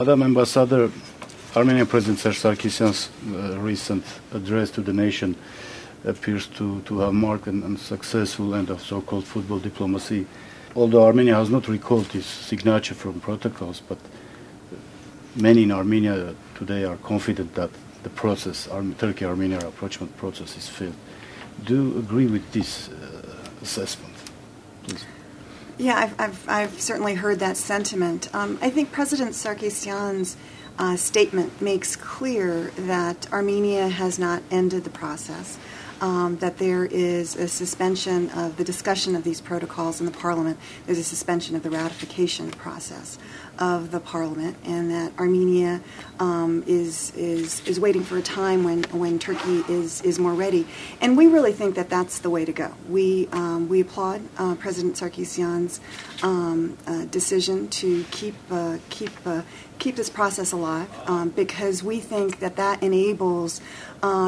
Madam Ambassador, Armenian President Sarkisian's recent address to the nation appears to have marked a successful end of so-called football diplomacy. Although Armenia has not recalled its signature from protocols, but many in Armenia today are confident that the process, Turkey-Armenia rapprochement process, is failed. Do you agree with this assessment, please? Yeah, I've certainly heard that sentiment. I think President Sarkisian's statement makes clear that Armenia has not ended the process, that there is a suspension of the discussion of these protocols in the parliament. There's a suspension of the ratification process of the parliament, and that Armenia is waiting for a time when Turkey is more ready. And we really think that that's the way to go. We applaud President Sarkisian's decision to keep this process alive, because we think that enables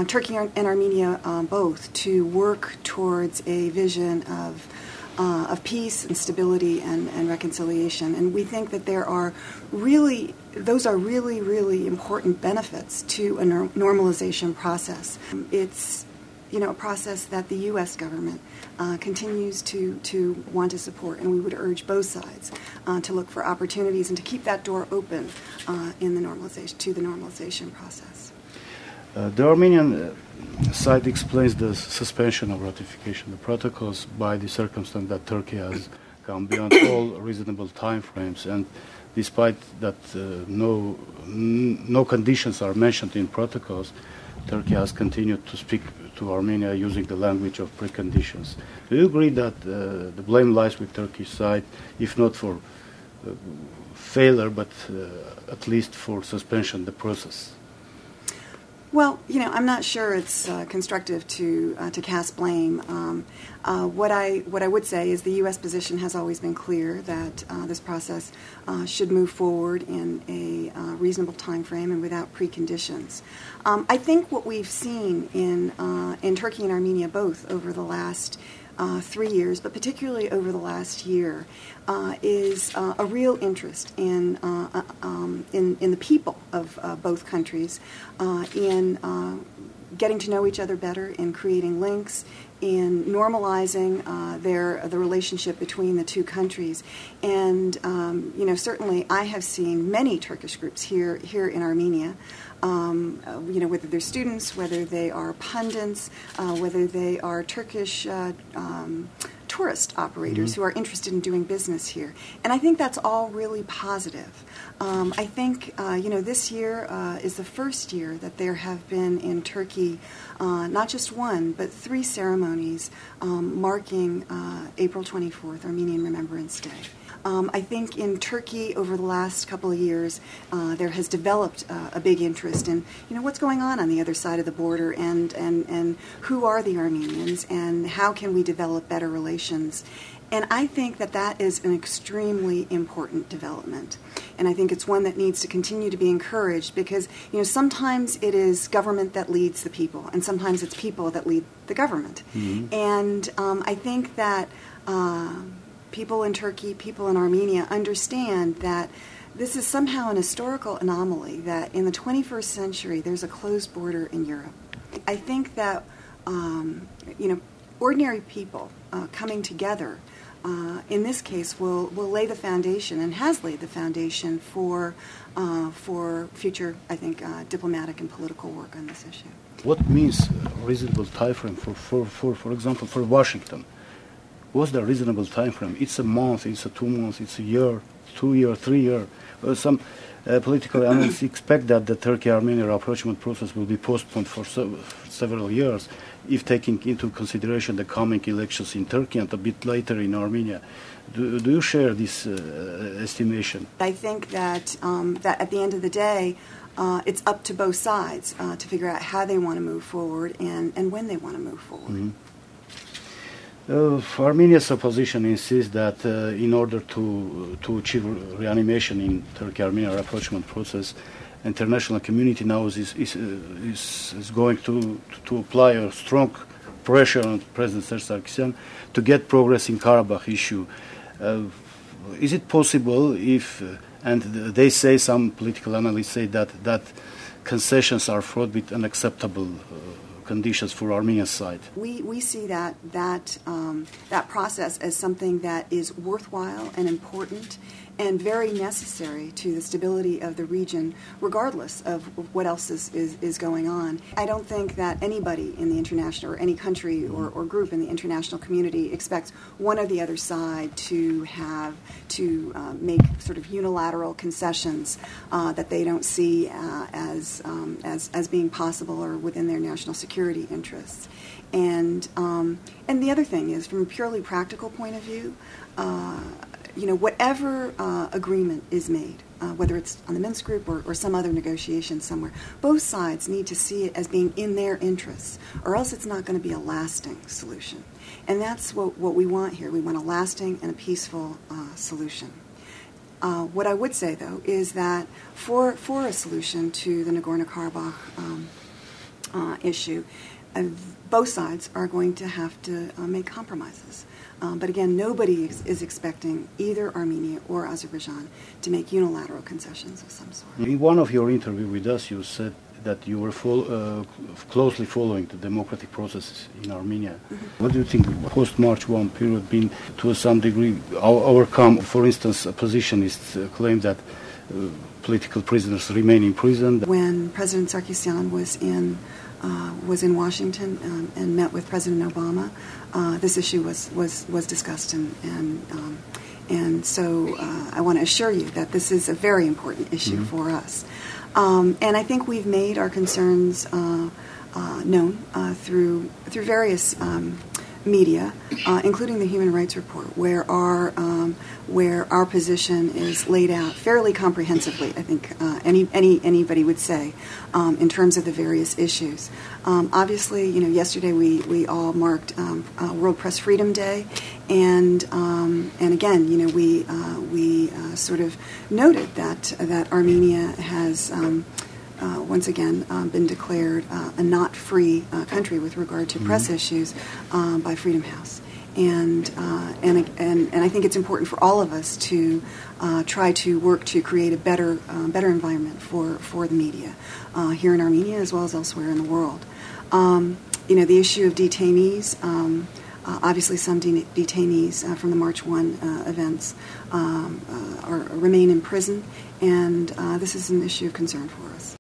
Turkey and Armenia both to work towards a vision of peace and stability and reconciliation. And we think that those are really important benefits to a normalization process. It's a process that the U.S. government continues to want to support, and we would urge both sides to look for opportunities and to keep that door open to the normalization process. The Armenian side explains the suspension of ratification of the protocols by the circumstance that Turkey has gone beyond all reasonable time frames, and despite that no conditions are mentioned in protocols, Turkey has continued to speak to Armenia using the language of preconditions. Do you agree that the blame lies with Turkish side, if not for failure, but at least for suspension of the process? Well, I'm not sure it's constructive to cast blame. What I would say is the U.S. position has always been clear that this process should move forward in a reasonable time frame and without preconditions. I think what we've seen in Turkey and Armenia both over the last 3 years, but particularly over the last year, is a real interest in the people of both countries, in getting to know each other better, in creating links, in normalizing the relationship between the two countries. And certainly I have seen many Turkish groups here in Armenia, whether they're students, whether they are pundits, whether they are Turkish tourist operators who are interested in doing business here. And I think that's all really positive. I think, this year is the first year that there have been in Turkey not just one, but 3 ceremonies marking April 24th, Armenian Remembrance Day. I think in Turkey over the last couple of years there has developed a big interest in what's going on the other side of the border, and who are the Armenians and how can we develop better relations. And I think that is an extremely important development. And I think it's one that needs to continue to be encouraged, because sometimes it is government that leads the people, and sometimes it's people that lead the government. Mm-hmm. And I think that people in Turkey, people in Armenia understand that this is somehow an historical anomaly, that in the 21st century there's a closed border in Europe. I think that ordinary people coming together in this case will lay the foundation, and has laid the foundation for future, I think, diplomatic and political work on this issue. What means reasonable time frame for example, for Washington? What's the reasonable time frame? It's a month, it's a 2 months, it's a year, 2 years, 3 years. Some political analysts expect that the Turkey-Armenia rapprochement process will be postponed for several years, if taking into consideration the coming elections in Turkey and a bit later in Armenia. Do you share this estimation? I think that at the end of the day, it's up to both sides to figure out how they want to move forward and when they want to move forward. Mm-hmm. Armenia's opposition insists that in order to achieve reanimation in Turkey-Armenia rapprochement process, international community now is going to apply a strong pressure on President Sarkisian to get progress in Karabakh issue. Is it possible if And they say, some political analysts say that concessions are fraught with unacceptable conditions for Armenian side. We see that process as something that is worthwhile and important and very necessary to the stability of the region, regardless of what else is going on. I don't think that anybody in the international, or any country or group in the international community, expects one or the other side to make sort of unilateral concessions that they don't see as being possible or within their national security interests. And the other thing is, from a purely practical point of view, whatever agreement is made, whether it's on the Minsk group or some other negotiation somewhere, both sides need to see it as being in their interests, or else it's not going to be a lasting solution. And that's what we want here. We want a lasting and a peaceful solution. What I would say, though, is that for a solution to the Nagorno-Karabakh issue, both sides are going to have to make compromises. But again, nobody is expecting either Armenia or Azerbaijan to make unilateral concessions of some sort. In one of your interviews with us, you said that you were closely following the democratic processes in Armenia. Mm-hmm. What do you think the post-March 1 period been, to some degree, overcome? For instance, oppositionists claim that political prisoners remain in prison. When President Sarkisian was in Washington and met with President Obama, this issue was discussed, and so I want to assure you that this is a very important issue for us. And I think we've made our concerns known through various media, including the Human Rights Report, where our position is laid out fairly comprehensively. I think anybody would say, in terms of the various issues. Obviously, yesterday we all marked World Press Freedom Day, and again, we sort of noted that Armenia has once again been declared a not free country with regard to press issues by Freedom House. And I think it's important for all of us to try to work to create a better environment for the media here in Armenia as well as elsewhere in the world. The issue of detainees. Obviously, some detainees from the March 1 events remain in prison, and this is an issue of concern for us.